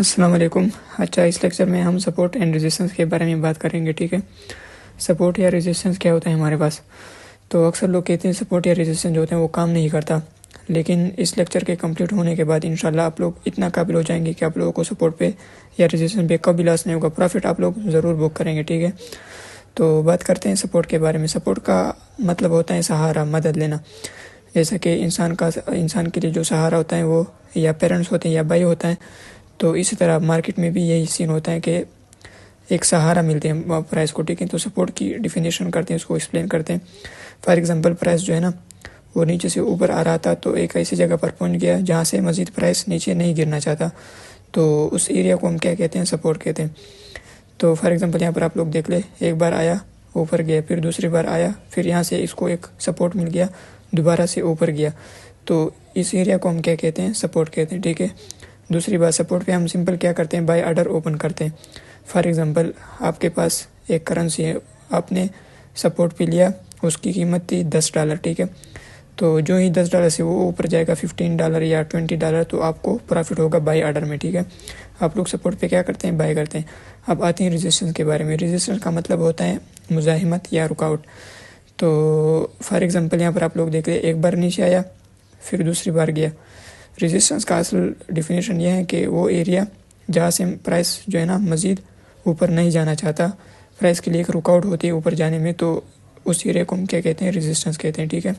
अस्सलाम वालेकुम। अच्छा, इस लेक्चर में हम सपोर्ट एंड रेजिस्टेंस के बारे में बात करेंगे। ठीक है, सपोर्ट या रेजिस्टेंस क्या होता है हमारे पास। तो अक्सर लोग कहते हैं सपोर्ट या रेजिस्टेंस जो होते हैं वो काम नहीं करता, लेकिन इस लेक्चर के कंप्लीट होने के बाद इंशाल्लाह आप लोग इतना काबिल हो जाएंगे कि आप लोगों को सपोर्ट पे या रेजिस्टेंस पे कभी लॉस नहीं होगा, प्रॉफिट आप लोग ज़रूर बुक करेंगे। ठीक है, तो बात करते हैं सपोर्ट के बारे में। सपोर्ट का मतलब होता है सहारा, मदद लेना। जैसा कि इंसान के लिए जो सहारा होता है वो या पेरेंट्स होते हैं या भाई होता है, तो इसी तरह मार्केट में भी यही सीन होता है कि एक सहारा मिलते हैं प्राइस को। ठीक है, तो सपोर्ट की डिफिनेशन करते हैं, उसको एक्सप्लेन करते हैं। फॉर एग्जांपल, प्राइस जो है ना वो नीचे से ऊपर आ रहा था, तो एक ऐसी जगह पर पहुंच गया जहां से मज़ीद प्राइस नीचे नहीं गिरना चाहता, तो उस एरिया को हम क्या कहते हैं, सपोर्ट कहते हैं। तो फॉर एग्जांपल यहाँ पर आप लोग देख ले, एक बार आया ऊपर गया, फिर दूसरी बार आया, फिर यहाँ से इसको एक सपोर्ट मिल गया, दोबारा से ऊपर गया, तो इस एरिया को हम क्या कहते हैं, सपोर्ट कहते हैं। ठीक है, दूसरी बात, सपोर्ट पे हम सिंपल क्या करते हैं, बाय ऑर्डर ओपन करते हैं। फॉर एग्जांपल, आपके पास एक करेंसी है, आपने सपोर्ट पे लिया, उसकी कीमत थी $10। ठीक है, तो जो ही $10 से वो ऊपर जाएगा $15 या $20, तो आपको प्रॉफिट होगा बाय ऑर्डर में। ठीक है, आप लोग सपोर्ट पे क्या करते हैं, बाय करते हैं। अब आते हैं रेजिस्टेंस के बारे में। रेजिस्टेंस का मतलब होता है मुज़ाहिमत या रुकावट। तो फॉर एग्जांपल यहाँ पर आप लोग देख रहे, एक बार नीचे आया, फिर दूसरी बार गया। रेजिस्टेंस का असल डिफिनेशन यह है कि वो एरिया जहाँ से प्राइस जो है ना मज़ीद ऊपर नहीं जाना चाहता, प्राइस के लिए एक रुकावट होती है ऊपर जाने में, तो उस एरिया को हम क्या कहते हैं, रेजिस्टेंस कहते हैं। ठीक है,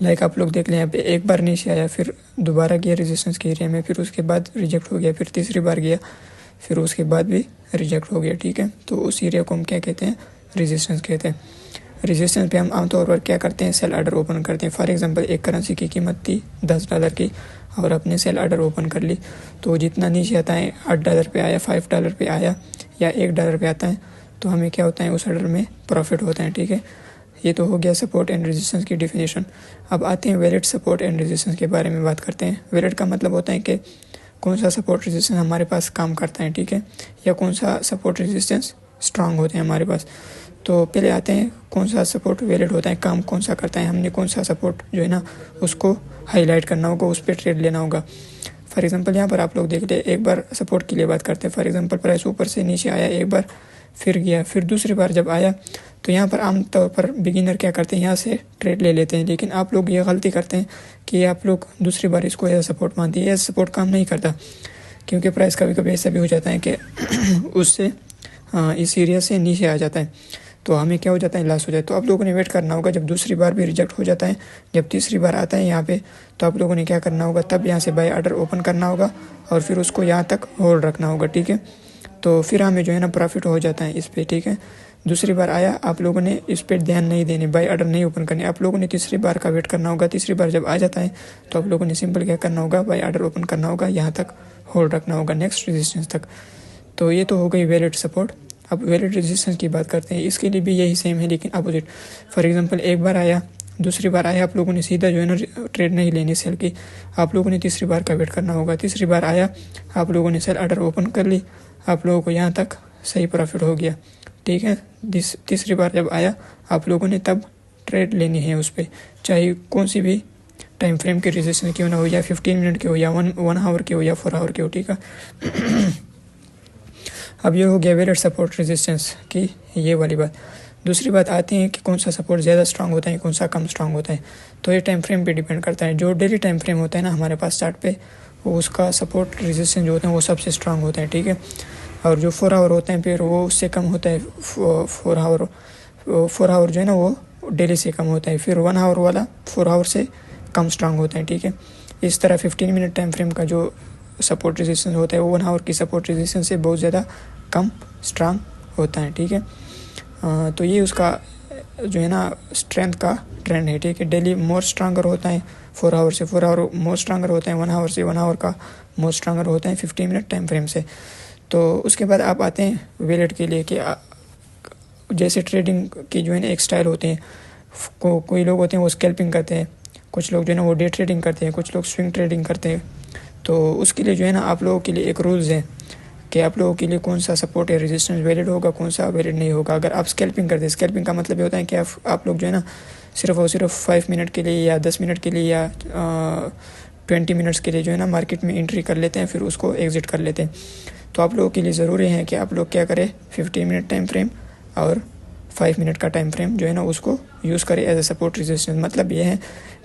लाइक आप लोग देख लें, यहाँ पे एक बार नीचे आया, फिर दोबारा गया रेजिस्टेंस के एरिया में, फिर उसके बाद रिजेक्ट हो गया, फिर तीसरी बार गया, फिर उसके बाद भी रिजेक्ट हो गया। ठीक है, तो उस एरिया को हम क्या कहते हैं, रेजिस्टेंस कहते हैं। रेजिस्टेंस पे हम आमतौर पर क्या करते हैं, सेल ऑर्डर ओपन करते हैं। फॉर एग्जांपल, एक करेंसी की कीमत थी $10 की और अपने सेल ऑर्डर ओपन कर ली, तो जितना नीचे आता है, $8 पे आया, $5 पे आया या $1 पे आता है, तो हमें क्या होता है, उस ऑर्डर में प्रॉफिट होता है। ठीक है, ये तो हो गया सपोर्ट एंड रेजिस्टेंस की डिफिनेशन। अब आते हैं वैलिड सपोर्ट एंड रेजिस्टेंस के बारे में बात करते हैं। वैलिड का मतलब होता है कि कौन सा सपोर्ट रेजिस्टेंस हमारे पास काम करता है। ठीक है, या कौन सा सपोर्ट रेजिस्टेंस स्ट्रांग होते हैं हमारे पास। तो पहले आते हैं कौन सा सपोर्ट वैलिड होता है, काम कौन सा करता है, हमने कौन सा सपोर्ट जो है ना उसको हाईलाइट करना होगा, उस पर ट्रेड लेना होगा। फॉर एग्जांपल, यहाँ पर आप लोग देख ले, एक बार सपोर्ट के लिए बात करते हैं। फॉर एग्जांपल, प्राइस ऊपर से नीचे आया एक बार, फिर गया, फिर दूसरी बार जब आया, तो यहाँ पर आमतौर पर बिगिनर क्या करते हैं, यहाँ से ट्रेड ले लेते हैं। लेकिन आप लोग ये गलती करते हैं कि आप लोग दूसरी बार इसको एज सपोर्ट मानते हैं। एज सपोर्ट काम नहीं करता, क्योंकि प्राइस कभी कभी ऐसा भी हो जाता है कि उससे इस एरिया से नीचे आ जाता है, तो हमें क्या हो जाता है, लॉस हो जाए। तो आप लोगों ने वेट करना होगा, जब दूसरी बार भी रिजेक्ट हो जाता है, जब तीसरी बार आता है यहाँ पे, तो आप लोगों ने क्या करना होगा, तब यहाँ से बाय ऑर्डर ओपन करना होगा और फिर उसको यहाँ तक होल्ड रखना होगा। ठीक है, तो फिर हमें जो है ना प्रॉफिट हो जाता है इस पर। ठीक है, दूसरी बार आया, आप लोगों ने इस पर ध्यान नहीं देने, बाय ऑर्डर नहीं ओपन करने, आप लोगों ने तीसरी बार का वेट करना होगा। तीसरी बार जब आ जाता है, तो आप लोगों ने सिंपल क्या करना होगा, बाय ऑर्डर ओपन करना होगा, यहाँ तक होल्ड रखना होगा, नेक्स्ट रेजिस्टेंस तक। तो ये तो हो गई वैलिड सपोर्ट। अब वैलिड रेजिस्टेंस की बात करते हैं। इसके लिए भी यही सेम है, लेकिन अपोजिट। फॉर एग्जांपल, एक बार आया, दूसरी बार आया, आप लोगों ने सीधा जो है ना ट्रेड नहीं लेनी सेल की, आप लोगों ने तीसरी बार का वेट करना होगा। तीसरी बार आया, आप लोगों ने सेल ऑर्डर ओपन कर ली, आप लोगों को यहाँ तक सही प्रॉफिट हो गया। ठीक है, तीसरी बार जब आया, आप लोगों ने तब ट्रेड लेनी है उस पर, चाहे कौन सी भी टाइम फ्रेम के रेजिस्टेंस क्यों ना हो, या 15 मिनट के हो, या वन आवर के हो, या 4 आवर के हो। ठीक है, अब ये हो गया वैलिड सपोर्ट रेजिस्टेंस की ये वाली बात। दूसरी बात आती है कि कौन सा सपोर्ट ज़्यादा स्ट्रांग होता है, कौन सा कम स्ट्रांग होता है। तो ये टाइम फ्रेम पे डिपेंड करता है। जो डेली टाइम फ्रेम होता है ना हमारे पास चार्ट पे, वो उसका सपोर्ट रेजिस्टेंस जो होता है वो सबसे स्ट्रांग होता है। ठीक है, और जो 4 आवर होते हैं फिर वो उससे कम होता है। 4 आवर जो है ना वो डेली से कम होता है। फिर 1 आवर वाला 4 आवर से कम स्ट्रांग होता है। ठीक है, इस तरह 15 मिनट टाइम फ्रेम का जो सपोर्ट रेजिस्टेंस होता है वो 1 आवर की सपोर्ट रेजिस्टेंस से बहुत ज़्यादा कम स्ट्रांग होता है। ठीक है, तो ये उसका जो है ना स्ट्रेंथ का ट्रेंड है। ठीक है, डेली मोर स्ट्रांगर होता है 4 आवर से, 4 आवर मोर स्ट्रांगर होता है 1 आवर से, 1 आवर का मोर स्ट्रांगर होता है 15 मिनट टाइम फ्रेम से। तो उसके बाद आप आते हैं वैलिड के लिए कि जैसे ट्रेडिंग की जो है ना एक स्टाइल होते हैं, कोई लोग होते हैं वो स्कैल्पिंग करते हैं, कुछ लोग जो है ना वो डे ट्रेडिंग करते हैं, कुछ लोग स्विंग ट्रेडिंग करते हैं। तो उसके लिए जो है ना आप लोगों के लिए एक रूल्स है कि आप लोगों के लिए कौन सा सपोर्ट या रेजिस्टेंस वैलिड होगा, कौन सा वैलिड नहीं होगा। अगर आप स्कैल्पिंग करते हैं, स्कैल्पिंग का मतलब ये होता है कि आप लोग जो है ना सिर्फ और सिर्फ 5 मिनट के लिए या 10 मिनट के लिए या 20 मिनट्स के लिए जो है ना मार्केट में एंट्री कर लेते हैं, फिर उसको एग्जिट कर लेते हैं। तो आप लोगों के लिए ज़रूरी है कि आप लोग क्या करें, 15 मिनट टाइम फ्रेम और 5 मिनट का टाइम फ्रेम जो है ना उसको यूज़ करें एज ए सपोर्ट रेजिस्टेंस। मतलब ये है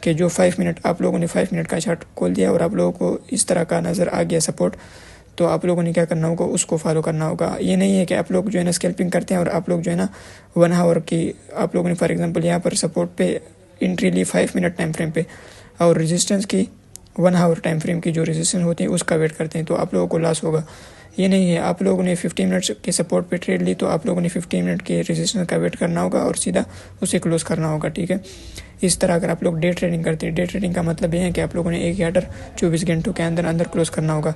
कि जो 5 मिनट आप लोगों ने 5 मिनट का चार्ट खोल दिया और आप लोगों को इस तरह का नज़र आ गया सपोर्ट, तो आप लोगों ने क्या करना होगा, उसको फॉलो करना होगा। ये नहीं है कि आप लोग जो है ना स्कैल्पिंग करते हैं और आप लोग जो है ना 1 आवर की आप लोगों ने फॉर एग्जांपल यहाँ पर सपोर्ट पे एंट्री ली 5 मिनट टाइम फ्रेम पे और रेजिस्टेंस की 1 आवर टाइम फ्रेम की जो रेजिस्टेंस होती है उसका वेट करते हैं, तो आप लोगों को लॉस होगा। ये नहीं है, आप लोगों ने 15 मिनट्स के सपोर्ट पे ट्रेड ली तो आप लोगों ने 15 मिनट के रेजिस्टेंस का वेट करना होगा और सीधा उसे क्लोज करना होगा, ठीक है। इस तरह अगर आप लोग डे ट्रेडिंग करते हैं, डे ट्रेडिंग का मतलब ये है कि आप लोगों ने एक ही ऑर्डर 24 घंटों के अंदर अंदर क्लोज करना होगा।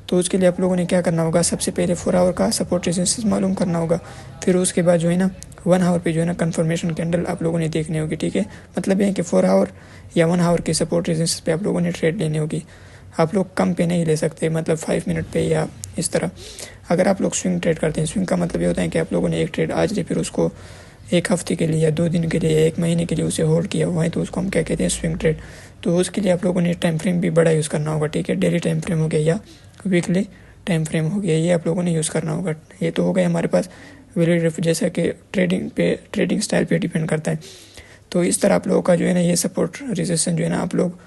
तो उसके लिए आप लोगों ने क्या करना होगा, सबसे पहले 4 आवर का सपोर्ट रेजिस्टेंस मालूम करना होगा, फिर उसके बाद जो है ना 1 आवर पे जो है ना कंफर्मेशन कैंडल आप लोगों ने देखनी होगी, ठीक है। मतलब ये है कि 4 आवर या 1 आवर के सपोर्ट रेजिस्टेंस पे आप लोगों ने ट्रेड लेनी होगी। आप लोग कम पे नहीं ले सकते, मतलब 5 मिनट पे या इस तरह। अगर आप लोग स्विंग ट्रेड करते हैं, स्विंग का मतलब ये होता है कि आप लोगों ने एक ट्रेड आज ली, फिर उसको एक हफ्ते के लिए या 2 दिन के लिए या 1 महीने के लिए उसे होल्ड किया हुआ है, तो उसको हम क्या कहते हैं, स्विंग ट्रेड। तो उसके लिए आप लोगों ने टाइम फ्रेम भी बड़ा यूज़ करना होगा, ठीक है। डेली टाइम फ्रेम हो गया या वीकली टाइम फ्रेम हो गया, ये आप लोगों ने यूज़ करना होगा। ये तो हो गया हमारे पास वैलिड, जैसा कि ट्रेडिंग स्टाइल पे डिपेंड करता है। तो इस तरह आप लोगों का जो है ना ये सपोर्ट रेजिस्टेंस जो है ना आप लोग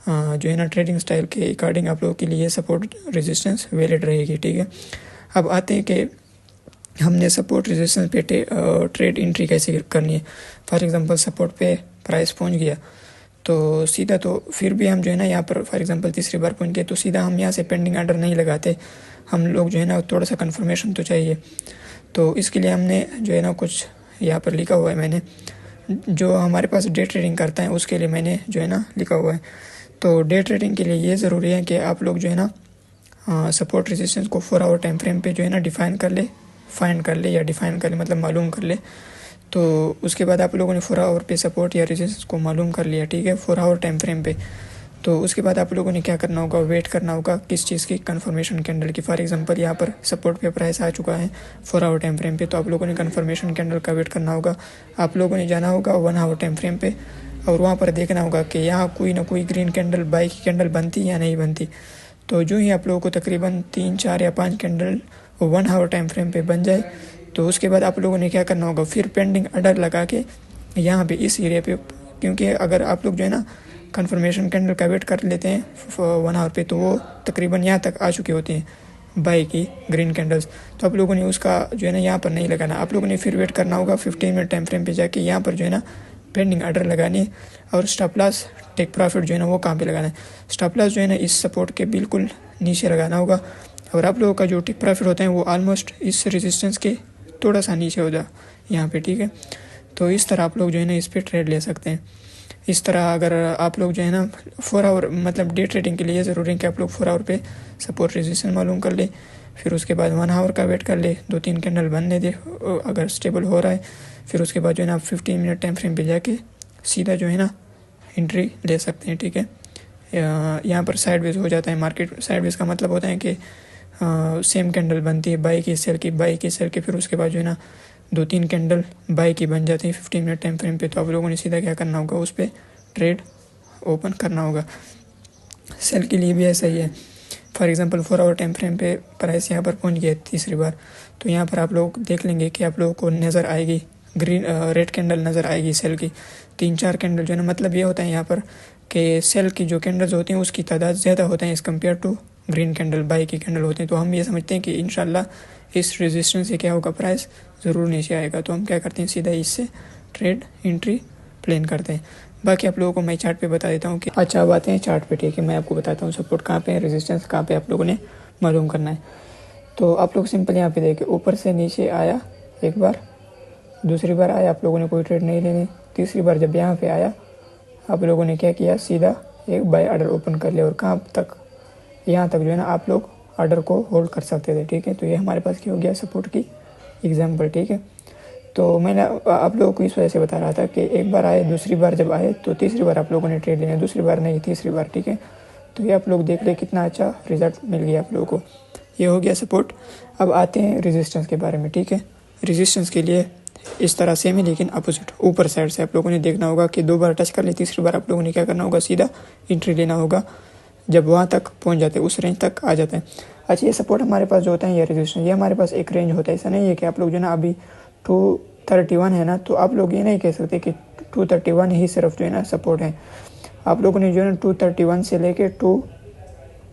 जो है ना ट्रेडिंग स्टाइल के अकॉर्डिंग आप लोगों के लिए सपोर्ट रेजिस्टेंस वैलिड रहेगी, ठीक है। अब आते हैं कि हमने सपोर्ट रेजिस्टेंस पे ट्रेड एंट्री कैसे करनी है। फॉर एग्जांपल सपोर्ट पे प्राइस पहुंच गया तो सीधा, तो फिर भी हम जो है ना यहाँ पर फॉर एग्जांपल तीसरी बार पहुंच गए तो सीधा हम यहाँ से पेंडिंग ऑर्डर नहीं लगाते, हम लोग जो है ना थोड़ा सा कंफर्मेशन तो चाहिए। तो इसके लिए हमने जो है ना कुछ यहाँ पर लिखा हुआ है, मैंने जो हमारे पास डे ट्रेडिंग करता है उसके लिए मैंने जो है ना लिखा हुआ है। तो डे ट्रेडिंग के लिए ये ज़रूरी है कि आप लोग जो है ना सपोर्ट रेजिस्टेंस को 4 आवर टाइम फ्रेम पे जो है ना फाइंड कर ले या डिफाइन कर ले, मतलब मालूम कर ले। तो उसके बाद आप लोगों ने 4 आवर पे सपोर्ट या रेजिस्टेंस को मालूम कर लिया, ठीक है, 4 आवर टाइम फ्रेम पे। तो उसके बाद आप लोगों ने क्या करना होगा, वेट करना होगा किस चीज़ की, कंफर्मेशन कैंडल की। फॉर एग्जांपल यहाँ पर सपोर्ट पे प्राइस आ चुका है 4 आवर टाइम फ्रेम पे, तो आप लोगों ने कंफर्मेशन कैंडल का वेट करना होगा। आप लोगों ने जाना होगा 1 आवर टाइम फ्रेम पे और वहाँ पर देखना होगा कि यहाँ कोई ना कोई ग्रीन कैंडल, बाई की कैंडल बनती या नहीं बनती। तो जो ही आप लोगों को तकरीबन 3, 4 या 5 कैंडल 1 आवर टाइम फ्रेम पे बन जाए तो उसके बाद आप लोगों ने क्या करना होगा, फिर पेंडिंग ऑर्डर लगा के यहाँ पे इस एरिया पे, क्योंकि अगर आप लोग जो है ना कंफर्मेशन कैंडल का वेट कर लेते हैं 1 आवर पे तो वो तकरीबन यहाँ तक आ चुके होते हैं बाई की ग्रीन कैंडल्स। तो आप लोगों ने उसका जो है ना यहाँ पर नहीं लगाना, आप लोगों ने फिर वेट करना होगा 15 मिनट टाइम फ्रेम पे जाके यहाँ पर जो है ना पेंडिंग ऑर्डर लगानी है। और स्टॉप लॉस टेक प्रॉफिट जो है ना वो कहाँ पे लगाना है, स्टॉप लॉस जो है ना इस सपोर्ट के बिल्कुल नीचे लगाना होगा। और आप लोगों का जो टेक प्रॉफिट होता है वो ऑलमोस्ट इस रेजिस्टेंस के थोड़ा सा नीचे हो जाए यहाँ पे, ठीक है। तो इस तरह आप लोग जो है ना इस पर ट्रेड ले सकते हैं। इस तरह अगर आप लोग जो है ना 4 आवर, मतलब डे ट्रेडिंग के लिए ज़रूरी है कि आप लोग 4 आवर पे सपोर्ट रेजिस्टेंस मालूम कर ले, फिर उसके बाद 1 आवर का वेट कर ले, 2-3 कैंडल बनने दे अगर स्टेबल हो रहा है, फिर उसके बाद जो है ना आप 15 मिनट टाइम फ्रेम पे जाके सीधा जो है ना एंट्री ले सकते हैं, ठीक है। यहाँ पर साइडवेज हो जाता है मार्केट। साइडवेज का मतलब होता है कि सेम कैंडल बनती है बाई की सेल की, फिर उसके बाद जो है ना 2-3 कैंडल बाई की बन जाती है 15 मिनट टाइम फ्रेम पे। तो आप लोगों ने सीधा क्या करना होगा, उस पर ट्रेड ओपन करना होगा। सेल के लिए भी ऐसा ही है। For example 4 hour time frame पे प्राइस यहाँ पर पहुँच गया तीसरी बार, तो यहाँ पर आप लोग देख लेंगे कि आप लोगों को नज़र आएगी रेड कैंडल नज़र आएगी सेल की, 3-4 कैंडल जो है ना। मतलब ये होता है यहाँ पर कि सेल की जो कैंडल्स होती हैं उसकी तादाद ज़्यादा होता है as compare to green candle, buy की कैंडल होते हैं। तो हम ये समझते हैं कि इंशाल्लाह इस रेजिस्टेंस से क्या होगा, प्राइस ज़रूर नीचे आएगा। तो हम क्या करते हैं, सीधा इससे ट्रेड एंट्री प्लान करते हैं। बाकी आप लोगों को मैं चार्ट पे बता देता हूँ कि अच्छा अब आते हैं चार्ट पे, ठीक है। मैं आपको बताता हूँ सपोर्ट कहाँ पे है, रेजिस्टेंस कहाँ पे आप लोगों ने मालूम करना है। तो आप लोग सिंपल यहाँ पे देखिए, ऊपर से नीचे आया एक बार, दूसरी बार आया, आप लोगों ने कोई ट्रेड नहीं लेनी। तीसरी बार जब यहाँ पे आया आप लोगों ने क्या किया, सीधा एक बाय ऑर्डर ओपन कर लिया और कहाँ तक, यहाँ तक जो है ना आप लोग ऑर्डर को होल्ड कर सकते थे, ठीक है। तो ये हमारे पास क्या हो गया, सपोर्ट की एग्जांपल, ठीक है। तो मैंने आप लोगों को इस वजह से बता रहा था कि एक बार आए, दूसरी बार जब आए तो तीसरी बार आप लोगों ने ट्रेड लेना, दूसरी बार नहीं तीसरी बार, ठीक है। तो ये आप लोग देख ले कितना अच्छा रिजल्ट मिल गया आप लोगों को। ये हो गया सपोर्ट। अब आते हैं रेजिस्टेंस के बारे में, ठीक है। रेजिस्टेंस के लिए इस तरह सेम ही लेकिन अपोजिट, ऊपर साइड से आप लोगों ने देखना होगा कि 2 बार टच कर ले, तीसरी बार आप लोगों ने क्या करना होगा, सीधा एंट्री लेना होगा जब वहाँ तक पहुँच जाते हैं, उस रेंज तक आ जाते हैं। अच्छा, ये सपोर्ट हमारे पास जो होता है, ये रेजिस्टेंस, ये हमारे पास एक रेंज होता है। ऐसा नहीं है कि आप लोग जो है ना अभी 231 है ना, तो आप लोग ये नहीं कह सकते कि 231 ही सिर्फ जो है ना सपोर्ट है। आप लोगों ने जो है ना 231 से लेके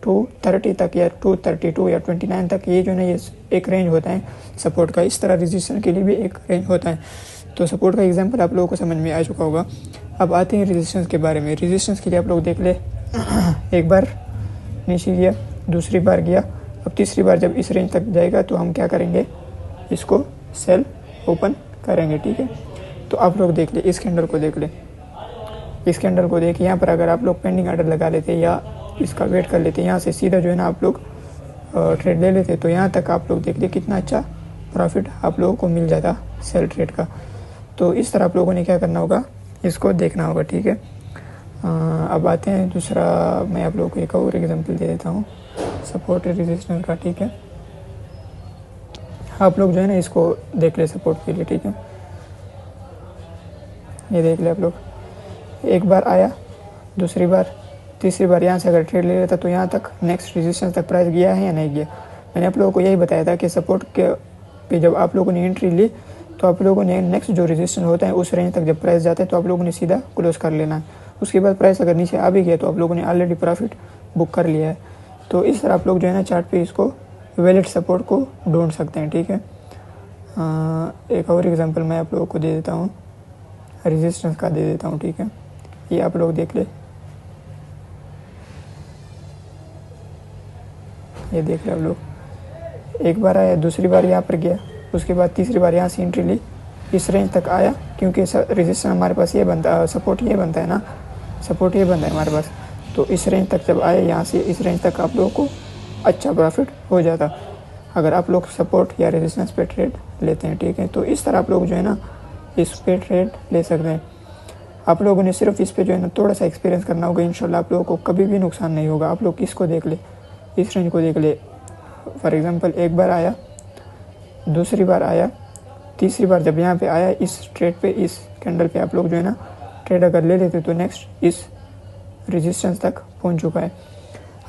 230 तक या 232 या 29 तक, ये जो है ना ये एक रेंज होता है सपोर्ट का। इस तरह रेजिस्टेंस के लिए भी एक रेंज होता है। तो सपोर्ट का एग्जांपल आप लोगों को समझ में आ चुका होगा। अब आते हैं रेजिस्टेंस के बारे में। रेजिस्टेंस के लिए आप लोग देख ले, एक बार नीचे गया, दूसरी बार गया, अब तीसरी बार जब इस रेंज तक जाएगा तो हम क्या करेंगे, इसको सेल ओपन करेंगे, ठीक है। तो आप लोग देख ले, इस कैंडल को देख ले, इस कैंडल को देख, यहाँ पर अगर आप लोग पेंडिंग ऑर्डर लगा लेते या इसका वेट कर लेते, यहाँ से सीधा जो है ना आप लोग ट्रेड ले लेते, तो यहाँ तक आप लोग देख ले कितना अच्छा प्रॉफिट आप लोगों को मिल जाता सेल ट्रेड का। तो इस तरह आप लोगों ने क्या करना होगा, इसको देखना होगा, ठीक है। अब आते हैं दूसरा, मैं आप लोगों को एक और एग्जांपल दे देता हूँ सपोर्ट रेजिस्टेंस का, ठीक है। आप लोग जो है ना इसको देख ले सपोर्ट के लिए, ठीक है। ये देख ले आप लोग, एक बार आया, दूसरी बार, तीसरी बार यहाँ से अगर ट्रेड ले लेता तो यहाँ तक नेक्स्ट रेजिस्टेंस तक प्राइस गया है या नहीं गया। मैंने आप लोगों को यही बताया था कि सपोर्ट के पे जब आप लोगों ने एंट्री ली तो आप लोगों ने नेक्स्ट जो रेजिस्टेंस होता है उस रेंज तक जब प्राइस जाता है तो आप लोगों ने सीधा क्लोज कर लेना है। उसके बाद प्राइस अगर नीचे आ भी गया तो आप लोगों ने ऑलरेडी प्रॉफिट बुक कर लिया है। तो इस तरह आप लोग जो है ना चार्ट पे इसको वैलिड सपोर्ट को ढूंढ सकते हैं, ठीक है। एक और एग्जांपल मैं आप लोगों को दे देता हूँ, रेजिस्टेंस का दे देता हूँ, ठीक है। ये आप लोग देख ले, ये देख ले आप लोग, एक बार आया, दूसरी बार यहाँ पर गया, उसके बाद तीसरी बार यहाँ से एंट्री ली, इस रेंज तक आया, क्योंकि रेजिस्टेंस हमारे पास ये बनता, सपोर्ट ये बनता है ना, सपोर्ट ये बनता है हमारे पास। तो इस रेंज तक जब आए, यहाँ से इस रेंज तक आप लोगों को अच्छा प्रॉफिट हो जाता अगर आप लोग सपोर्ट या रेजिस्टेंस पे ट्रेड लेते हैं, ठीक है। तो इस तरह आप लोग जो है ना इस पे ट्रेड ले सकते हैं। आप लोगों ने सिर्फ इस पे जो है ना थोड़ा सा एक्सपीरियंस करना होगा, इंशाल्लाह आप लोगों को कभी भी नुकसान नहीं होगा। आप लोग इसको देख ले, इस रेंज को देख ले, फॉर एग्जांपल एक बार आया, दूसरी बार आया, तीसरी बार जब यहाँ पे आया इस ट्रेड पे, इस कैंडल पे आप लोग जो है ना ट्रेड अगर ले लेते तो नेक्स्ट इस रेजिस्टेंस तक पहुँच चुका है।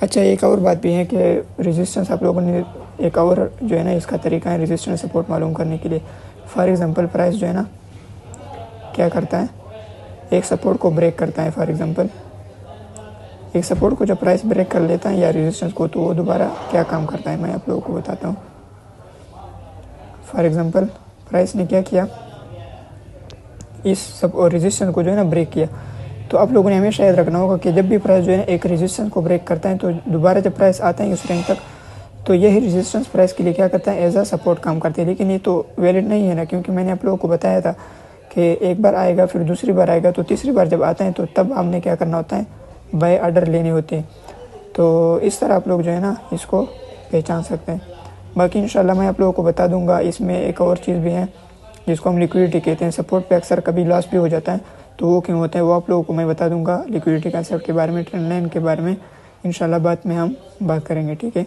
अच्छा, एक और बात भी है कि रेजिस्टेंस आप लोगों ने एक और जो है ना इसका तरीका है रेजिस्टेंस सपोर्ट मालूम करने के लिए। फॉर एग्जांपल प्राइस जो है ना क्या करता है, एक सपोर्ट को ब्रेक करता है। फॉर एग्जांपल एक सपोर्ट को जब प्राइस ब्रेक कर लेता है या रेजिस्टेंस को, तो वो दोबारा क्या काम करता है मैं आप लोगों को बताता हूँ। फॉर एग्जांपल प्राइस ने क्या किया, इस सब और रेजिस्टेंस को जो है ना ब्रेक किया। तो आप लोगों ने हमेशा याद रखना होगा कि जब भी प्राइस जो है ना एक रेजिस्टेंस को ब्रेक करता है तो दोबारा जब प्राइस आता है उस रेंज तक, तो यही रेजिस्टेंस प्राइस के लिए क्या करता है, एज अ सपोर्ट काम करती है। लेकिन ये तो वैलिड नहीं है ना, क्योंकि मैंने आप लोगों को बताया था कि एक बार आएगा, फिर दूसरी बार आएगा, तो तीसरी बार जब आता है तो तब हमने क्या करना होता है, बाय ऑर्डर लेने होते हैं। तो इस तरह आप लोग जो है ना इसको पहचान सकते हैं। बाकी इंशाल्लाह मैं आप लोगों को बता दूंगा। इसमें एक और चीज़ भी है जिसको हम लिक्विडिटी कहते हैं। सपोर्ट पे अक्सर कभी लॉस भी हो जाता है, तो वो क्यों होता है वो आप लोगों को मैं बता दूंगा। लिक्विडिटी कंसेप्ट के बारे में, ट्रेंड लाइन के बारे में इंशाल्लाह बाद में हम बात करेंगे, ठीक है।